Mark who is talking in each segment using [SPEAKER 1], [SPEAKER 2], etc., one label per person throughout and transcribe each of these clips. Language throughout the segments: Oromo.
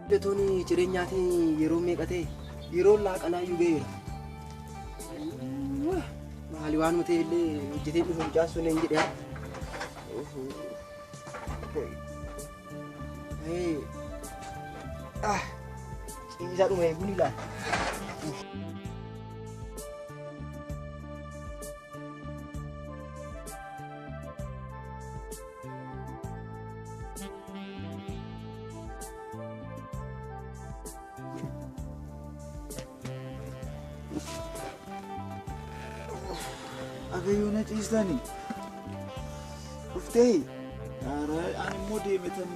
[SPEAKER 1] Detoni jireenyaati yeroo meeqate yeroo laaqanaa yugeera. Maali waan mutee illee hojjetee dhufu jaarsuun hin jedhe. Ciisaa dhume buni laa.
[SPEAKER 2] Agayyoon ciisanii dhuftee ani immoo deemetan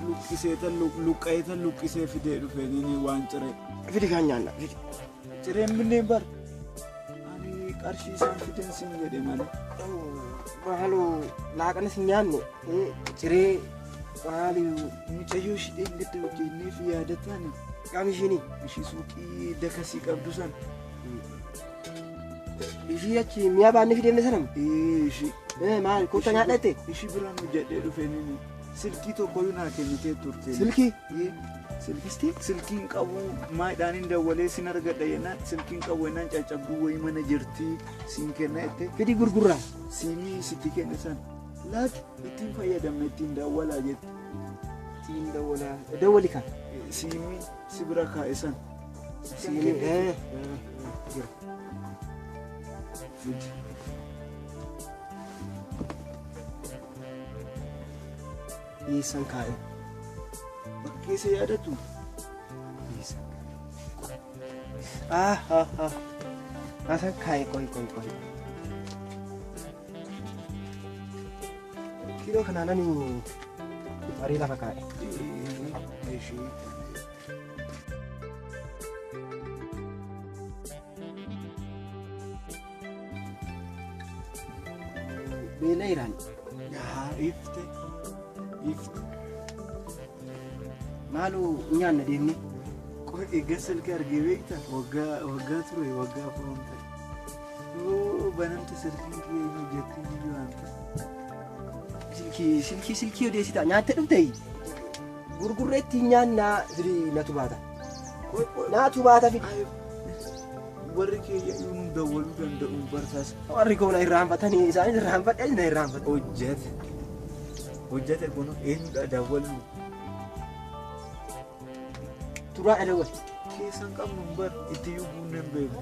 [SPEAKER 2] luqqisee fidee dhufe ni waan ciree
[SPEAKER 1] Fidi kan nyaanna.
[SPEAKER 2] cireen binneen bar ani qarshii isaan fiden sin jedhe malee
[SPEAKER 1] Haaloo laaqanas hin nyaanne ciree maali
[SPEAKER 2] mucayyoo shidheen gadda hojjennee fi yaadataan
[SPEAKER 1] qaama ishiinii
[SPEAKER 2] ishii suuqii dakasii qabdu san
[SPEAKER 1] ishii achi mi'a baannee fideemne sanam
[SPEAKER 2] ishii
[SPEAKER 1] maali kota nyaadhatte
[SPEAKER 2] ishii biraan hojjedhee dhufe nini silkii tokkoyyuu naa kennitee turte
[SPEAKER 1] silkii
[SPEAKER 2] silkisti silkiin qabu maayidhaan hin dawwalee sin argadha yennaan silkiin qabu yennaan caccabduu wayii mana jirtii siin kenna jette
[SPEAKER 1] fidi gurgurraa
[SPEAKER 2] siinii sitti kenne san laaki ittiin fayyadamne ittiin dawwalaa jette
[SPEAKER 1] siin dawwali kan
[SPEAKER 2] siinii si bira kaa'e san
[SPEAKER 1] siinii
[SPEAKER 2] fidi
[SPEAKER 1] dhiisan kaa'e
[SPEAKER 2] bakkeessa yaadatu
[SPEAKER 1] asan kaa'e qoy kiiloo kanaanani barii lafa kaa'e beela iraan
[SPEAKER 2] ifte
[SPEAKER 1] maaloo nyaanna deemne
[SPEAKER 2] qoy egaa silkii argee beekta waggaa ture waggaa afuran ta'e banamte silkiin kiyya hin hojjettiin iyyuu waanta
[SPEAKER 1] silkii odeessita nyaatte dhufte gurgurreetti nyaannaa fidi natu baata fidi
[SPEAKER 2] warri keeyya nu dawwaluu danda'u barsaas
[SPEAKER 1] warri koona irraanfatanii isaanis irraanfadhe na irraanfadhe
[SPEAKER 2] hojjete kun eenyudha dawwalu
[SPEAKER 1] turaadha dawwal
[SPEAKER 2] keessan qabnu bar itti iyyuu buunnen beeku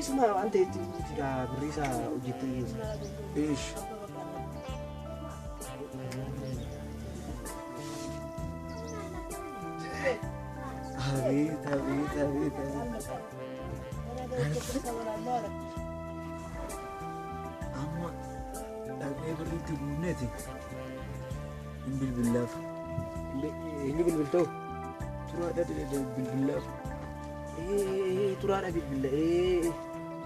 [SPEAKER 1] isuma waan ta'etti fida birrii isaa hojjettee geessa
[SPEAKER 2] eesh abeet amma dhaqnee birriitti buunneeti hin bilbillaaf
[SPEAKER 1] eenyu bilbiltoo
[SPEAKER 2] turaadha bilbillaaf
[SPEAKER 1] turaadha bilbilla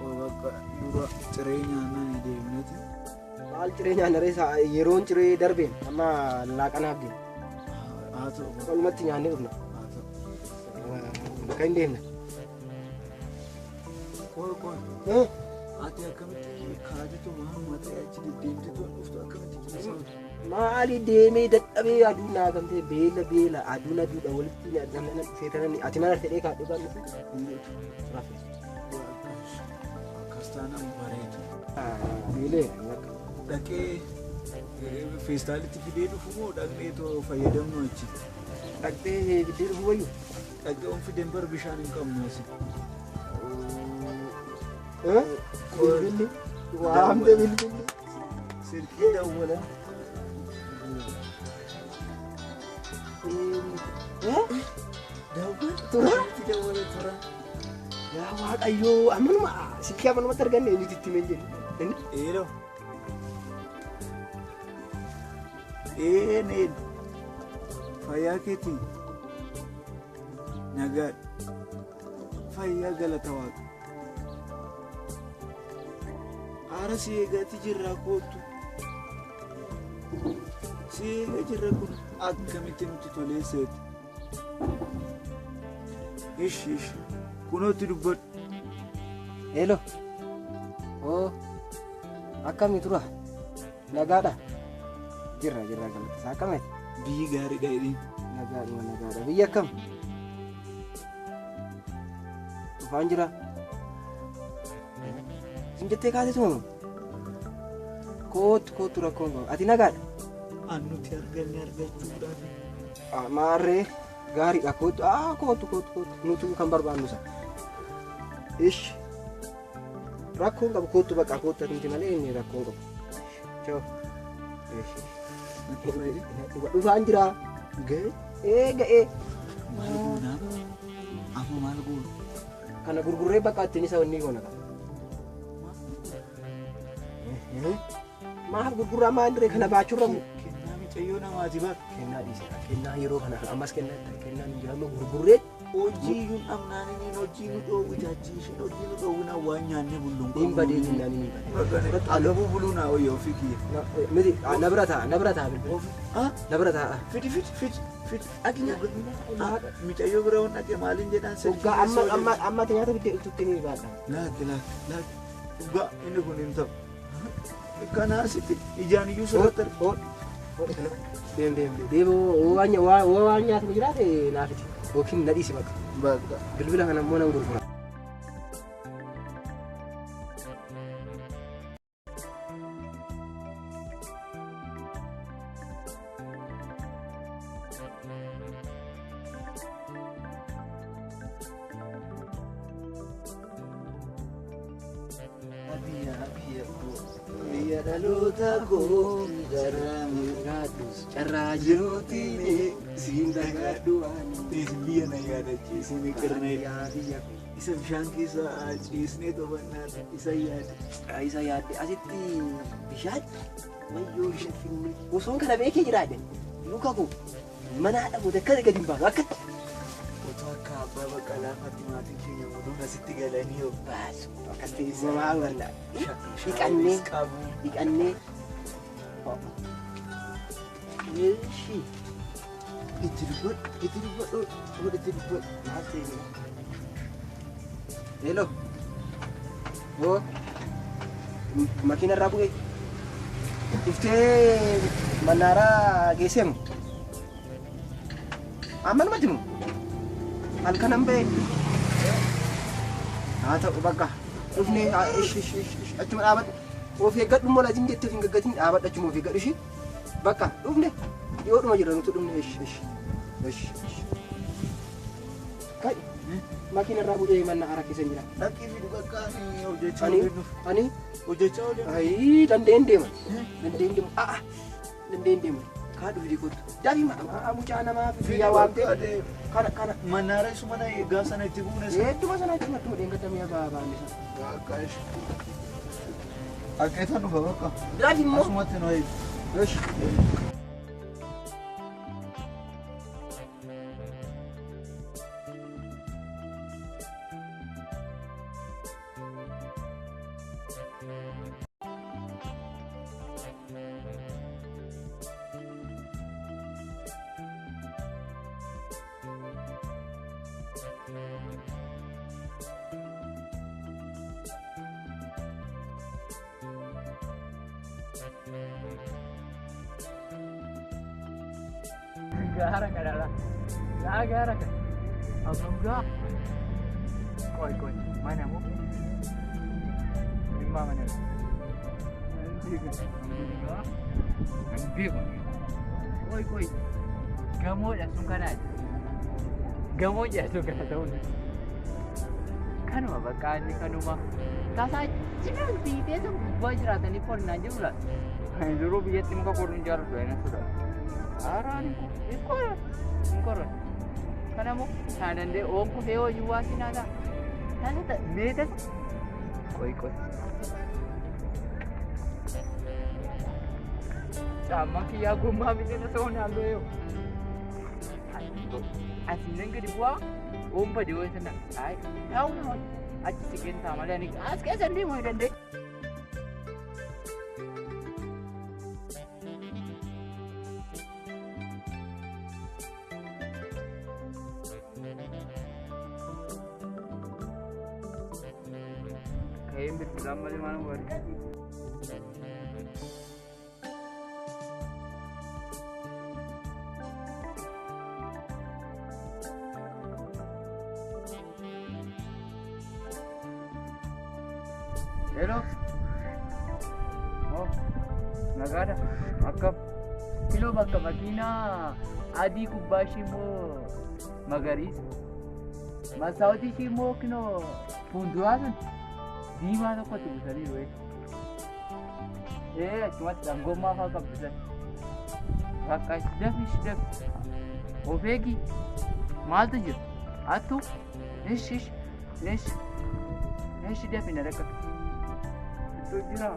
[SPEAKER 2] bakka dura ciree nyaannaan deemneeti
[SPEAKER 1] maal ciree nyaanna reessa yeroon ciree darbeen amma laaqanaaf deema
[SPEAKER 2] haa ta'u
[SPEAKER 1] walumatti nyaannee dhufna
[SPEAKER 2] haa ta'u
[SPEAKER 1] bakka hin deemna
[SPEAKER 2] qoy ati akkamitti kaatitu mahamma ta'e achi deddeemtitu dhuftu akkamitti jira
[SPEAKER 1] maali deemee dadhabee aduu naagamtee beela aduun aduudha walitti feetanani ati mana fedhee kaadhee baannutu
[SPEAKER 2] akkas taanaan bareedu
[SPEAKER 1] beelee
[SPEAKER 2] dhaqee feestaalitti fidee dhufu moo dhaqnee too fayyadamnu achi
[SPEAKER 1] dhaqxee fiddee dhufu wayyu
[SPEAKER 2] dhaqee on fideen bar bishaan hin qabnu asi
[SPEAKER 1] bilbilli waamte bilbilli
[SPEAKER 2] silkii dawwala
[SPEAKER 1] tura yaa waaqayyoo ammanuma silkii ammanumatti arganne eenyuti itti himen jedhu
[SPEAKER 2] eero neen fayyaa keetii nagaadha fayyaa galata waaqa haara si eegaati jirraa kootu si eega jirra kun akkamitti nuti toleesseeti ishi kunootti dubbadhu
[SPEAKER 1] Hello. Akkami tura? Nagaadha. Jirra galata. Akkamitti?
[SPEAKER 2] Biyyi gaariidha jedheen.
[SPEAKER 1] Nagaadha. Biyya akkam? dhufaan jira. Isin jettee kaatee tumamu. Kootu rakkoon qabu. Ati nagaadha?
[SPEAKER 2] Nuti arganne argachuudhaan.
[SPEAKER 1] Maarree gaariidha kootu. Nuti kan barbaannu sana. Ishi. Rakkoon qabu kootu bakka kootu ati malee inni rakkoon qabu. Ciao. Dhufaan jira. Ga'ee.
[SPEAKER 2] Maal goonaa? Amma maal goonu?
[SPEAKER 1] Kana gurgurree bakka ittiin isa wanni goona qaba. Maal gurguraa maal diree kana baachurra mu?
[SPEAKER 2] Kennaa micayyoo namaati bar.
[SPEAKER 1] Kennaa dhiisee kennaa yeroo kana ammas kennaan hin jiraannu gurgurree.
[SPEAKER 2] Hojii yuun dhabnaan inni hojii nu dhoowwu jaajiishin hojii nu dhoowwuna waan nyaanne bulluun qabu.
[SPEAKER 1] Hin badee jinnaan hin badee.
[SPEAKER 2] Agabuu buluun haa wayyaa ofii kiyya.
[SPEAKER 1] Miti na bira taa'a bilbila. Na bira taa'a.
[SPEAKER 2] Fidi. Aginya. Micayyoo bira waan dhaqee maaliin jedhaan
[SPEAKER 1] Waggaa amma nyaata biddee iltuutti ni baadha.
[SPEAKER 2] Laaki. Dhugaa inni kun hin ta'u. Kanaasitti ijaan iyyuu soorata.
[SPEAKER 1] Deebi'oo waan nyaatamu jiraate naafiti. Yookiin na dhiisi bakka. Bilbila kana immoo nan gurgura. Biyya dhaloota koo carraa jiruutiin siin dhagadhu waan
[SPEAKER 2] biyya na yaadachiisin qirnee isa bishaan keessa ciisnee to'annaa
[SPEAKER 1] isa yaadde asitti bishaan wayyoo bishaan finne osoon kana beekee jiraadhe luka koo mana haadha booda akkana gadi hin baasu akkatti.
[SPEAKER 2] Otoo akka abbaa baqqalaa fatti maatiin keenya oduun asitti galanii yoo
[SPEAKER 1] baasu akkatti isa maa barna dhiqannee Yeeshi. Itti dubbadhu. Maal ta'e? Hello. Makiina irraa bu'ee. Iftee Mannaaraa geesseemu. Amma namatti himu. Halkan an ba'e. Haa ta'u bakka. Dhufnee achuma dhaabadhu. Of eeggadhu immoo laatiin jettee of hin gaggatiin dhaabadhu achuma of eeggadhu ishee. Bakka dhufne dhiyoodhuma jira nuti dhufne kai makiina irraa bu'ee Mannaaraa keessa jira.
[SPEAKER 2] Dhaqqii fi bakka hojjechaa ooluu.
[SPEAKER 1] Ayii dandeen deema. Kaa dhufi dikootu. Daafi mucaa namaa biyyaa waan ta'e. Kana.
[SPEAKER 2] Mannaaraa isuma na eeggaa sana itti bu'uun isa.
[SPEAKER 1] Hedduma sana itti madduu dheengadamee baanisa.
[SPEAKER 2] Bakka ishi. Akkeetan dhufa bakka.
[SPEAKER 1] Daafi immoo.
[SPEAKER 2] Asumatti nu eegu.
[SPEAKER 1] Yoshi.
[SPEAKER 3] Gara kan. Abangga. Koi. Mana mo? Lima mana? Nanti kan. Koi. Kamu langsung kanan. Kamu jatuh ke tahun. Kanuma bakka inni kanuma. Tasaa cinatti teessa wajjiraatanii qonnaa jirudha. Yeroo biyyatti muka qoruun jaalladhu aina tura. Haaraan hin qoran. Kanamoo saanandee oomku fe'oo iyyuu waa sinaadha. Taasisa meetas. Koi. Sama kiyyaa gommaa bineelda ta'uu naannoo yoo. Asiin gadi bu'aa oompa dhiyoo sana. Taa'u nama achi siqeen ta'a malee ani as keessa deemuu hin dandeenye. Kayak berpulang balik mana buat? Hello. Oh, nagada. Akkam. Kilo bakka makiinaa adii gubbaa ishii immoo magariisa. Masaawotii ishii immoo kinoo fuulduraa sun diimaa tokkotti busanii wayi. Achumatti dhangommaa fa'aa qabbisan. Bakka dafi. Of eegi. Maaltu jira? Attu? Ishi dafi na dhaqqa. Iddoo jira.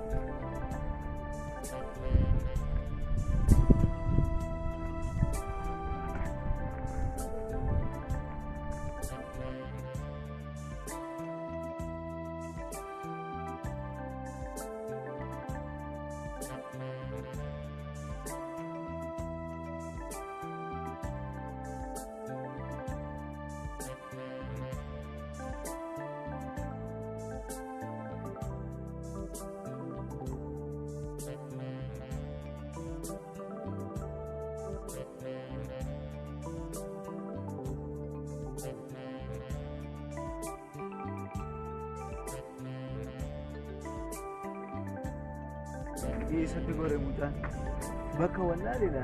[SPEAKER 2] Eessatti gore mucaan bakka wallaaleen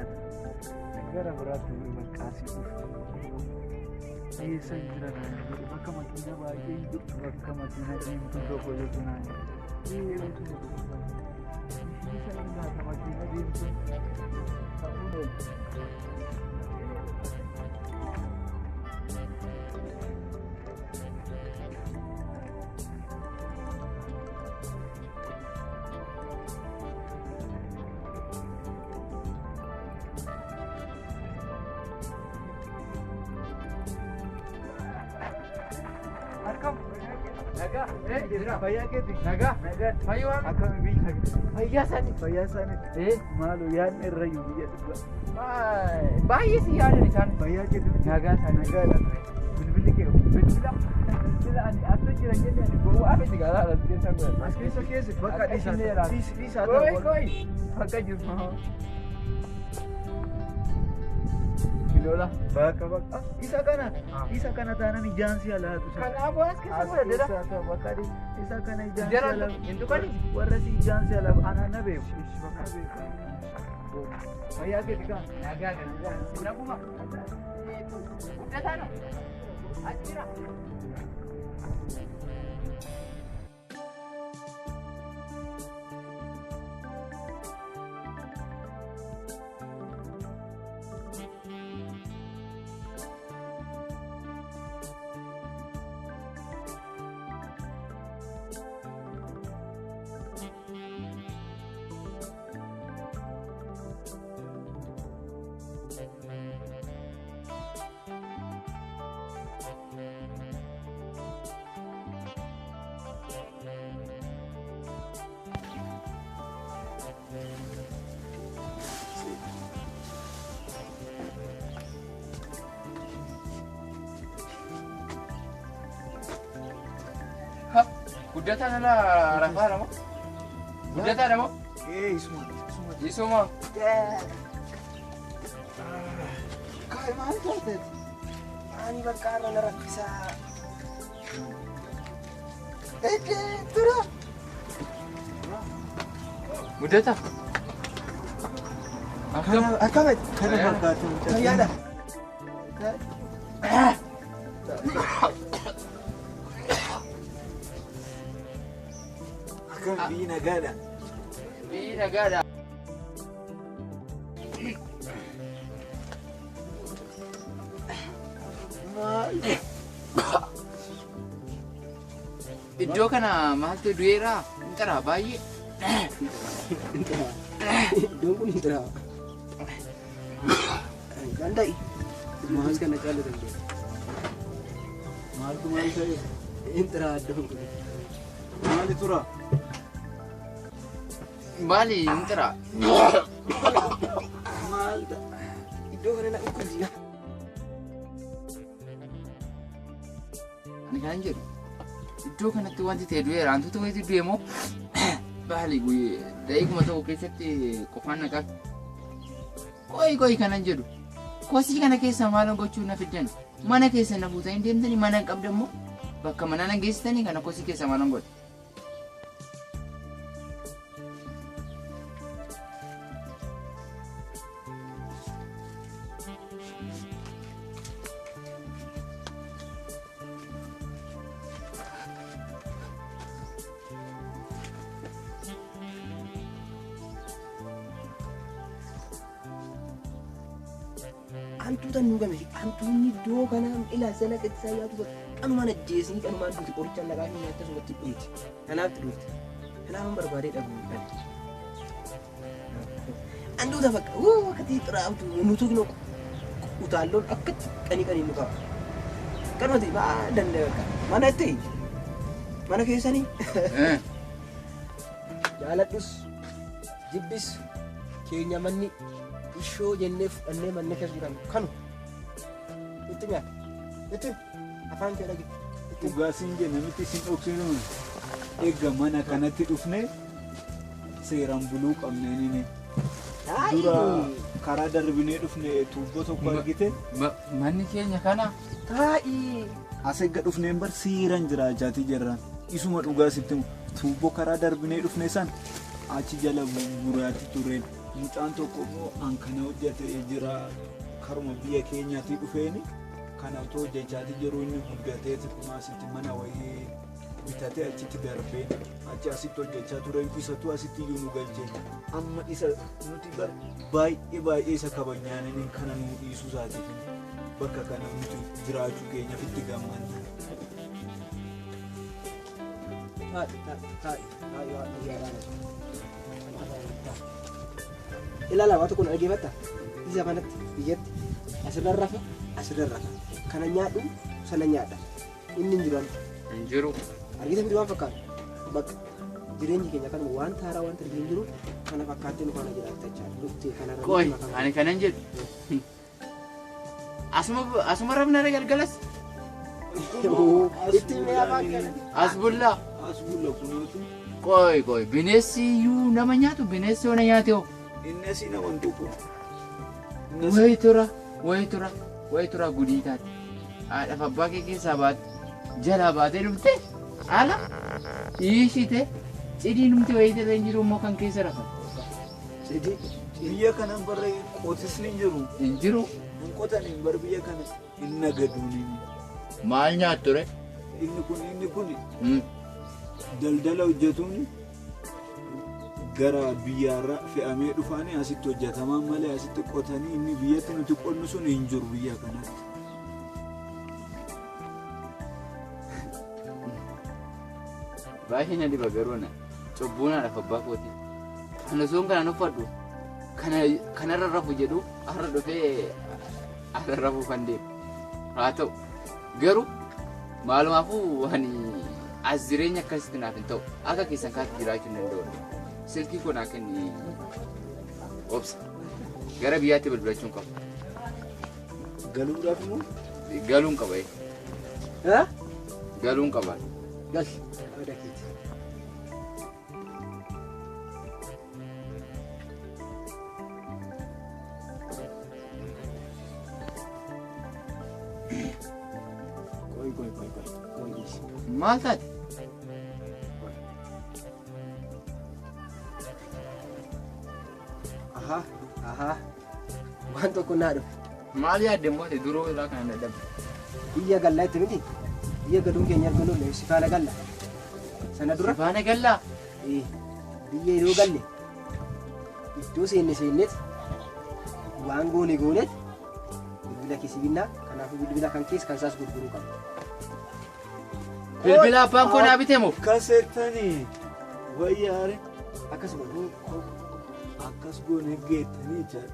[SPEAKER 2] gara biraatti maqaasii dhufu. Eessa jira bakka makiina baay'ee jirtu bakka makiina deemtu tokko jirtu naan makiina deemtu fayyaa keeti nagaa fayyoo akkami biyya fayyaa isaanii maaloo yaadni irrayyuu biyya dhugaa
[SPEAKER 3] baay'ee si yaadan isaan
[SPEAKER 2] fayyaa keeti
[SPEAKER 3] nagaa isaanii
[SPEAKER 2] bilbilli kee
[SPEAKER 3] bilbila ani akka jira jenne ani gowwaa miti garaa keessa godha
[SPEAKER 2] as keessa bakka dhiisaa
[SPEAKER 3] koy bakka jiru kilola
[SPEAKER 2] bakka isa kana taanaan ijaansi alaatu
[SPEAKER 3] kanaafuu as keessa godhadha
[SPEAKER 2] bakka isa kana ijaansi alaatu
[SPEAKER 3] hintukani
[SPEAKER 2] warra si ijaansi alaatu anaan na beeku bakka beeku fayyaa keeti kaa
[SPEAKER 3] nagaa naguma guddataano as jira Guddata nala rafaa namo. Guddata namo. Isuma.
[SPEAKER 1] Kai maal toltet? Ani bakka irra na rakkisaa. Tura.
[SPEAKER 3] Guddata.
[SPEAKER 1] Akkamitti?
[SPEAKER 2] kana fakkaatu
[SPEAKER 1] Fayyaadha.
[SPEAKER 2] akkam biyyi nagaadha.
[SPEAKER 3] Biyyi nagaadha. Iddoo kana maaltu du'eera? Intara baay'ee.
[SPEAKER 1] Iddoon kun intara. Gandai. Maal kana jaalatan jee.
[SPEAKER 2] maaltu maal ta'e
[SPEAKER 1] Intara iddoon kun.
[SPEAKER 2] maali tura
[SPEAKER 3] Maali intara?
[SPEAKER 1] Maal iddoo kana na dhukkubsiisa.
[SPEAKER 3] Ani kan jedhu iddoo kanatti wanti ta'e du'eera. Wantoota wayiitu du'e moo baali daa'imuma tokko keessatti qofaan nagaa. Qoyi kanan jedhu. Kosii kana keessa maal gochuu na fiddan? Mana keessa na fuutanii deemtanii mana hin qabdan moo bakka mana na geessitanii kana kosii keessa maal godha?
[SPEAKER 1] hantuuta nu game hantuunni iddoo kana ilaasana qeessisaa yaatu qanumaan ajjeesanii qanumaan duuti qorichaan laqaa fi nyaata sumatti dhumti kanaaf dhumti kanaaf barbaadee dhabuu dhabdi hantuuta fakka wakkatii xiraabtu nutu nu utaalloon akkatti qanii nu qaba kanumatti maa danda'e bakka mana itti mana keessanii jaaladhus jibbis keenya manni ishoo jennee fudhannee manni keessa jiran kanu itti nyaata itti afaan kee dhagi
[SPEAKER 2] Dhugaasiin jenna nuti isin dhoksinu eegga mana kanatti dhufne seeraan buluu qabneenini dura karaa darbinee dhufne tuubboo tokko argite
[SPEAKER 3] manni keenya kana
[SPEAKER 1] taa'ii
[SPEAKER 2] as eegga dhufneen bar seeraan jiraachaatii jirran isuma dhugaasitti tuubboo karaa darbinee dhufne san achi jala buraatti tureen mucaan tokko immoo hankana hojjetee jira karuma biyya keenyaatii dhufeeni kana otoo hojjechaatii jiru inni guddatee maasitti mana wayii bitatee achitti darbeen achi asitti hojjechaa ture isatu asitti iyyuu nu galchee amma isa nuti baay'ee isa kabajnaan kana nu dhiisuu isaatiif bakka kana nuti jiraachuu keenyaaf itti gammanna.
[SPEAKER 1] Ilaalaa waan tokko nu dhageeffatta isa manatti biyyatti asirra rafa kana nyaadhu sana nyaadha inni hin
[SPEAKER 3] jiru
[SPEAKER 1] argite miti waan fakkaatu bakka jireenyi keenya kanuma waan taaraa waan tarbii hin jiru kana fakkaattee nu kana jiraatachaa dhuftee kanarra
[SPEAKER 3] qoy ani kanan jedhu asuma rabna galgalas
[SPEAKER 1] itti mee afaan kana
[SPEAKER 3] asbulla
[SPEAKER 2] kunuutu
[SPEAKER 3] qoy bineensi iyyuu nama nyaatu bineensi ona nyaate hoo
[SPEAKER 2] inni asii nama hin tuqu
[SPEAKER 3] wayi tura gudii taate haadhaaf abbaa kee keessaa baate jalaa baatee dhufte ala dhiishite cidii numti wayii ta'e hin jiru immoo kan keessa rafan
[SPEAKER 2] biyya kanan barree qotisni hin
[SPEAKER 3] jiru
[SPEAKER 2] hin qotaniin bar biyya kana hin nagaduuniin
[SPEAKER 3] maal nyaattu re
[SPEAKER 2] inni kun daldala hojjetuun gara biyyaarra fe'amee dhufaanii asitti hojjetaman malee asitti qotanii inni biyyatti nuti qonnu sun hin jiru biyya kanatti.
[SPEAKER 3] Baay'ee na dhiba garuu na cubbuunaadhaaf abbaa kooti kana soon kana uffadhu kanarra rafu jedhu har'a dhufee har'a rafuu kan deemu haa ta'u garuu maalumaafuu ani as jireenya akkasitti naaf hin ta'u akka keessan kaatti jiraachuu hin danda'u silkii kun akka inni obsa gara biyyaatti bilbilachuun qaba.
[SPEAKER 2] Galuudhaaf immoo
[SPEAKER 3] galuun qaba galuun qaba.
[SPEAKER 1] gal ada keeti.
[SPEAKER 3] Maal taate?
[SPEAKER 1] Waan tokko naa dhufe.
[SPEAKER 3] Maal yaadde moote duroo irraa kana dadhabde?
[SPEAKER 1] Biyya gallaa itti miti. Biyya gaduun keenya arga lolle sifaana galla. Sana dura.
[SPEAKER 3] Sifaana gallaa?
[SPEAKER 1] Biyya yeroo galle iddoo seenneet waan gooneet bilbila keessi binnaa kanaafuu bilbila kan keessa kan isaas gurguruu qaba.
[SPEAKER 3] Bilbila abbaan koo naa bitee moo?
[SPEAKER 2] Kaseettanii wayyaare
[SPEAKER 1] akkasuma
[SPEAKER 2] akkas goone geettanii jira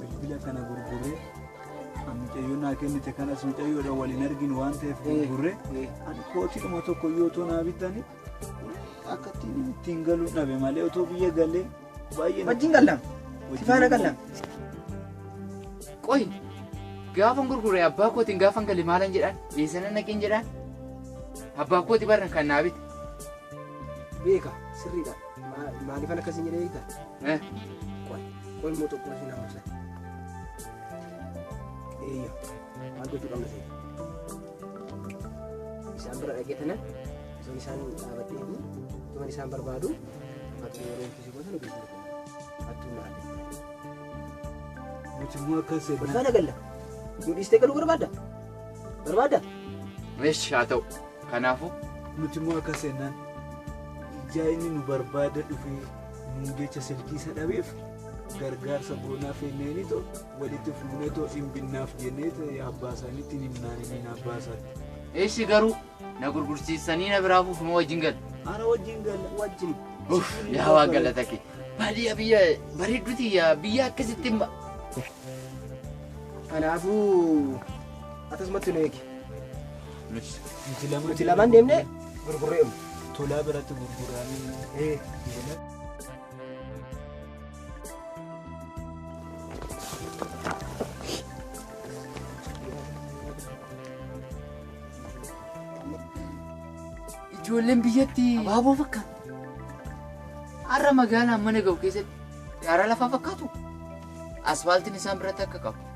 [SPEAKER 2] bilbila kana gurguree mucayyoo naa kennite kanas mucayyoodha waliin arginu waan ta'eef gurguree ani kootiidhuma tokko yoo otoo naa bitanii akka ittiin galuun dhabe malee otoo biyya galee baay'ee
[SPEAKER 1] wajjin gallaan sifaana gallaan.
[SPEAKER 3] Qoy gaafan gurguree abbaa kootiin gaafan galee maalan jedhaan eessana naqeen jedhaan abbaa kooti barran kan naa bite.
[SPEAKER 1] Beeka sirriidha maaliifan akkasiin jedhee beektaa? Qoy immoo tokko si nama ibsa. Maal gochuu qabna ta'e? Isaan bira dhaqeetana osoo isaan dhaabadhee fi tuman isaan barbaadu fakkii yeroo itti gosa nu gurguru hattuu maali?
[SPEAKER 2] nuti immoo akkas
[SPEAKER 1] Barbaada galla. Nu dhiistee galuu barbaadda? Barbaadda?
[SPEAKER 3] Meesh haa ta'u kanaafuu
[SPEAKER 2] nuti immoo akkas jennaan ijaa inni nu barbaada dhufee nu jecha silkii isa dhabeef gargaarsa boonaa fenneenitu walitti fuuneetoo dhimbinnaaf jenneet abbaa isaaniitti himnaaniin abbaa isaatti.
[SPEAKER 3] Eeshi garuu na gurgursiisanii na biraa fuufuma wajjin gala.
[SPEAKER 2] Ana wajjin gala wajjin.
[SPEAKER 3] Yaa waa galata kee. Baadiyyaa biyya bareedduuti biyya akkasitti himma.
[SPEAKER 1] Kanaafuu akkasumatti nu eegi. Nuti lamaan deemnee gurgurreemu.
[SPEAKER 2] Tolaa biratti gurguranii.
[SPEAKER 3] Ijoolleen biyyatti abaaboo fakkaatu. Har'a magaalaan mana ga'u keessatti gaara lafaa fakkaatu. Asfaaltiin isaan biratti akka qabu.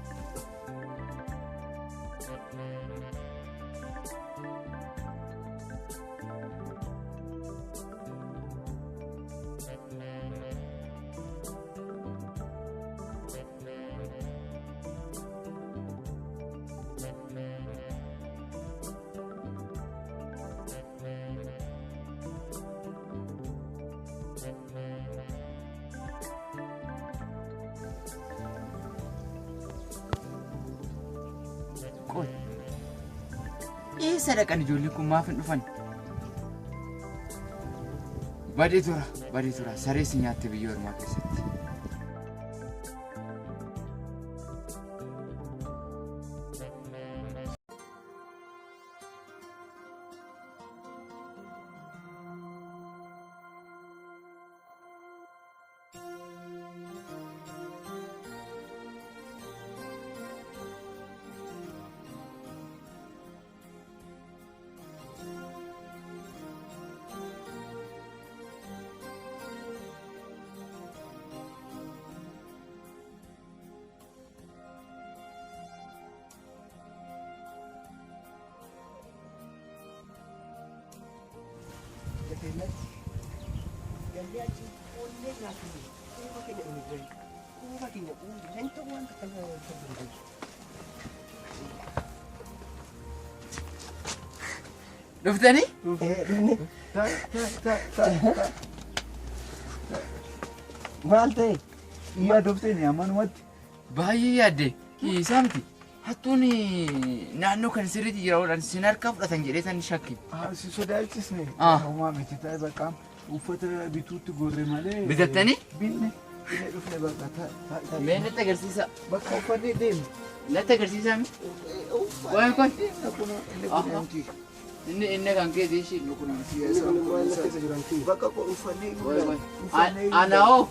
[SPEAKER 3] Eessa dhaqan ijoolleen kun maaf hin dhufan? Badee tura. Saree si nyaatte biyya ormaa keessatti. Dhuftanii?
[SPEAKER 1] Maal ta'e?
[SPEAKER 2] Iyyaa dhuftanii amanumatti.
[SPEAKER 3] Baay'ee yaadde isaa miti. Hattuun naannoo kan sirriitti jiraudhaan sin harkaa fudhatan jedhee san shakki.
[SPEAKER 2] Si sodaachisne. Homaa miti ta'e bakka uffata bituutti gorre malee.
[SPEAKER 3] Bitattanii?
[SPEAKER 2] Binne dhufne bakka
[SPEAKER 3] Mee natti agarsiisa.
[SPEAKER 2] bakka uffanni deemu.
[SPEAKER 3] Natti agarsiisaa mi? Waa'ee inni kan keeti ishii.
[SPEAKER 2] Bakka uffanni
[SPEAKER 3] Anaa'oo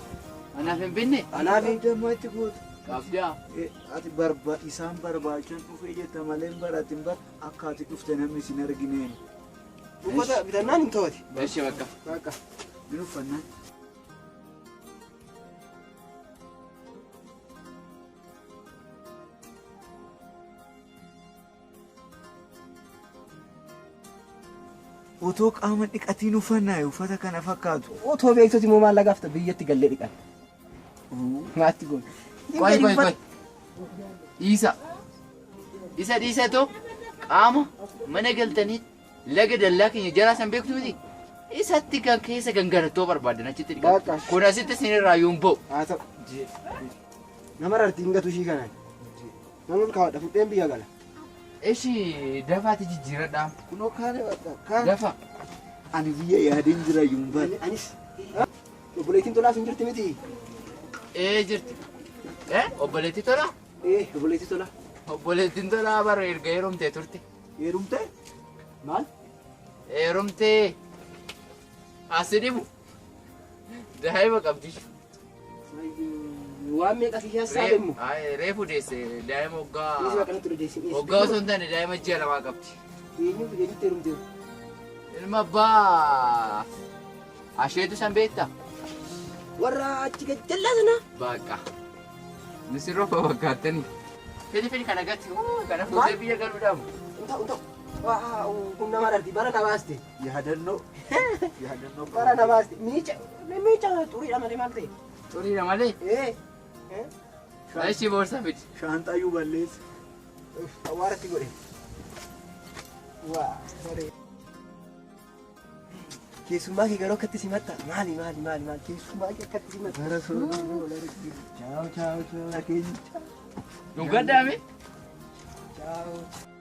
[SPEAKER 3] anaaf hin binne?
[SPEAKER 2] anaaf dammaatti gootu.
[SPEAKER 3] Qabdaa.
[SPEAKER 2] Ati isaan barbaachan dhufee jetta malee baratin bar akka ati dhufte namni sin argineen.
[SPEAKER 1] Uffata bitannaan hin ta'oti.
[SPEAKER 3] Eeshi bakka.
[SPEAKER 1] Bakka.
[SPEAKER 2] Min uffannaan. Otoo qaama dhiqatiin uffannaa uffata kana fakkaatu.
[SPEAKER 1] Otoo beektoti immoo maal lagaafta biyyatti gallee dhiqan. Maatti goon.
[SPEAKER 3] Qoy. Isa dhiisatoo qaama mana galtanii laga dallaa keenya jalaa san beektu miti. Isatti kan keessa gangarattoo barbaadan achitti dhiqatu. Kun asitti sinirraa yoon ba'u.
[SPEAKER 1] Haa ta'u. Nama rartiin gatu ishii kanaan. Namni kaawwadha fudheen biyya gala.
[SPEAKER 3] Eeshi dafaati jijjiiradhaa.
[SPEAKER 2] Kunoo kaan
[SPEAKER 3] Dafa.
[SPEAKER 2] ani biyya yaadeen jira yuun bar.
[SPEAKER 1] Anis. Obboleettiin tolaas hin jirti miti.
[SPEAKER 3] Jirti. Obboleettii tolaa?
[SPEAKER 1] Obboleettii tola.
[SPEAKER 3] Obboleettiin tolaa bara erga heerumtee turte.
[SPEAKER 2] Heerumtee?
[SPEAKER 1] Maal?
[SPEAKER 3] Heerumtee asi dhibu. Daa'ima qabdi.
[SPEAKER 1] Waan meeqa si keessaa deemu?
[SPEAKER 3] Reefu deesse daa'ima
[SPEAKER 1] Dhiisii bakka natti odeessin.
[SPEAKER 3] waggaa osoo hin taane daa'ima ji'a lamaa qabdi.
[SPEAKER 1] Eenyu fideetitti heerumtee?
[SPEAKER 3] Ilma abbaa asheetu san beektaa?
[SPEAKER 1] Warra achi gajjallaa sana.
[SPEAKER 3] Baqa. Misirroo fakkaattanii. Fedhi kana gatti kana fuutee biyya galuudhaaf.
[SPEAKER 1] Unta'u. Kun nama dharti bara na baaste.
[SPEAKER 2] Yaadannoo.
[SPEAKER 1] Bara na baaste. Miica xuriidha malee maal ta'e?
[SPEAKER 3] Xuriidha malee? Achi boorsaa fidi.
[SPEAKER 2] Shaanxaayyuu balleessa.
[SPEAKER 1] Awwaaratti godhe. Waa. Keessummaa kee garuu akkatti simatta. Maali keessummaa kee akkatti simatta.
[SPEAKER 2] Gara soorata. Ciao ciao ciao.
[SPEAKER 3] Nunggu ada, Mi?
[SPEAKER 1] Ciao.